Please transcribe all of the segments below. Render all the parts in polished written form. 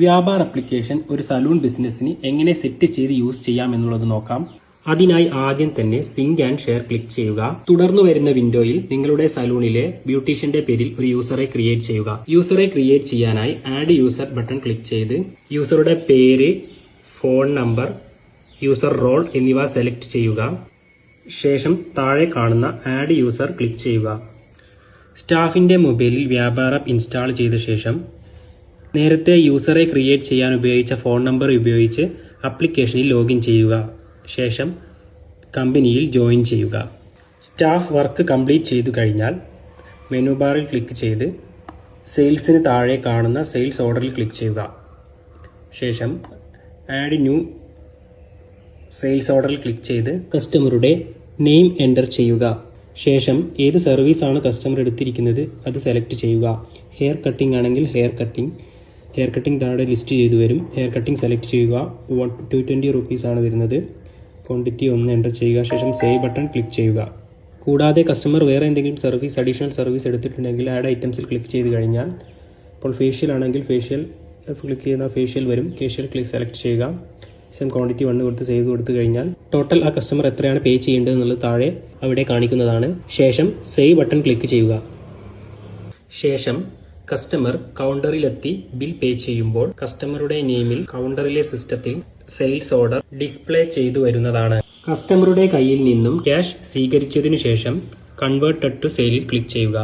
വ്യാപാര ആപ്ലിക്കേഷൻ ഒരു സലൂൺ ബിസിനസ്സിന് എങ്ങനെ സെറ്റ് ചെയ്ത് യൂസ് ചെയ്യാം എന്നുള്ളത് നോക്കാം. അതിനായി ആദ്യം തന്നെ സിങ്ക് ആൻഡ് ഷെയർ ക്ലിക്ക് ചെയ്യുക. തുടർന്ന് വരുന്ന വിൻഡോയിൽ നിങ്ങളുടെ സലൂണിലെ ബ്യൂട്ടീഷ്യന്റെ പേരിൽ ഒരു യൂസറെ ക്രിയേറ്റ് ചെയ്യുക. യൂസറെ ക്രിയേറ്റ് ചെയ്യാനായി ആഡ് യൂസർ ബട്ടൺ ക്ലിക്ക് ചെയ്ത് യൂസറുടെ പേര്, ഫോൺ നമ്പർ, യൂസർ റോൾ എന്നിവ സെലക്ട് ചെയ്യുക. ശേഷം താഴെ കാണുന്ന ആഡ് യൂസർ ക്ലിക്ക് ചെയ്യുക. സ്റ്റാഫിന്റെ മൊബൈലിൽ വ്യാപാര ആപ്പ് ഇൻസ്റ്റാൾ ചെയ്ത ശേഷം നേരത്തെ യൂസറെ ക്രിയേറ്റ് ചെയ്യാൻ ഉപയോഗിച്ച ഫോൺ നമ്പർ ഉപയോഗിച്ച് ആപ്ലിക്കേഷനിൽ ലോഗിൻ ചെയ്യുക. ശേഷം കമ്പനിയിൽ ജോയിൻ ചെയ്യുക. സ്റ്റാഫ് വർക്ക് കംപ്ലീറ്റ് ചെയ്തു കഴിഞ്ഞാൽ മെനു ബാറിൽ ക്ലിക്ക് ചെയ്ത് സെയിൽസിന് താഴെ കാണുന്ന സെയിൽസ് ഓർഡറിൽ ക്ലിക്ക് ചെയ്യുക. ശേഷം ആഡ് ന്യൂ സെയിൽസ് ഓർഡറിൽ ക്ലിക്ക് ചെയ്ത് കസ്റ്റമറുടെ നെയിം എൻ്റർ ചെയ്യുക. ശേഷം ഏത് സർവീസാണ് കസ്റ്റമർ എടുത്തിരിക്കുന്നത് അത് സെലക്ട് ചെയ്യുക. ഹെയർ കട്ടിംഗ് ആണെങ്കിൽ ഹെയർ കട്ടിംഗ് താഴെ ലിസ്റ്റ് ചെയ്തു വരും. ഹെയർ കട്ടിംഗ് സെലക്ട് ചെയ്യുക. 220 റുപ്പീസാണ് വരുന്നത്. ക്വാണ്ടിറ്റി 1 എൻ്റർ ചെയ്യുക. ശേഷം സേവ് ബട്ടൺ ക്ലിക്ക് ചെയ്യുക. കൂടാതെ കസ്റ്റമർ വേറെ എന്തെങ്കിലും അഡീഷണൽ സർവീസ് എടുത്തിട്ടുണ്ടെങ്കിൽ ആഡ് ഐറ്റംസിൽ ക്ലിക്ക് ചെയ്ത് കഴിഞ്ഞാൽ ഇപ്പോൾ ഫേഷ്യൽ ആണെങ്കിൽ ഫേഷ്യൽ ക്ലിക്ക് ചെയ്യുന്ന ഫേഷ്യൽ വരും. ഫേഷ്യൽ ക്ലിക്ക് സെലക്ട് ചെയ്യുക. ശേഷം ക്വാണ്ടിറ്റി 1 കൊടുത്ത് സേവ് കൊടുത്തു കഴിഞ്ഞാൽ ടോട്ടൽ ആ കസ്റ്റമർ എത്രയാണ് പേ ചെയ്യേണ്ടത് എന്നുള്ളത് താഴെ അവിടെ കാണിക്കുന്നതാണ്. ശേഷം സേവ് ബട്ടൺ ക്ലിക്ക് ചെയ്യുക. ശേഷം കസ്റ്റമർ കൗണ്ടറിലെത്തി ബിൽ പേ ചെയ്യുമ്പോൾ കസ്റ്റമറുടെ നെയിമിൽ കൗണ്ടറിലെ സിസ്റ്റത്തിൽ സെയിൽസ് ഓർഡർ ഡിസ്പ്ലേ ചെയ്തു വരുന്നതാണ്. കസ്റ്റമറുടെ കയ്യിൽ നിന്നും ക്യാഷ് സ്വീകരിച്ചതിനു ശേഷം കൺവേർട്ടഡ് ടു സെയിലിൽ ക്ലിക്ക് ചെയ്യുക.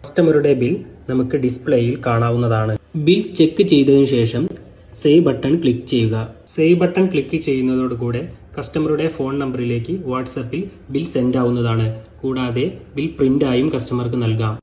കസ്റ്റമറുടെ ബിൽ നമുക്ക് ഡിസ്പ്ലേയിൽ കാണാവുന്നതാണ്. ബിൽ ചെക്ക് ചെയ്തതിനു ശേഷം സേവ് ബട്ടൺ ക്ലിക്ക് ചെയ്യുക. സേവ് ബട്ടൺ ക്ലിക്ക് ചെയ്യുന്നതോടുകൂടെ കസ്റ്റമറുടെ ഫോൺ നമ്പറിലേക്ക് വാട്സാപ്പിൽ ബിൽ സെൻഡ് ആവുന്നതാണ്. കൂടാതെ ബിൽ പ്രിന്റ് ആയും കസ്റ്റമർക്ക് നൽകാം.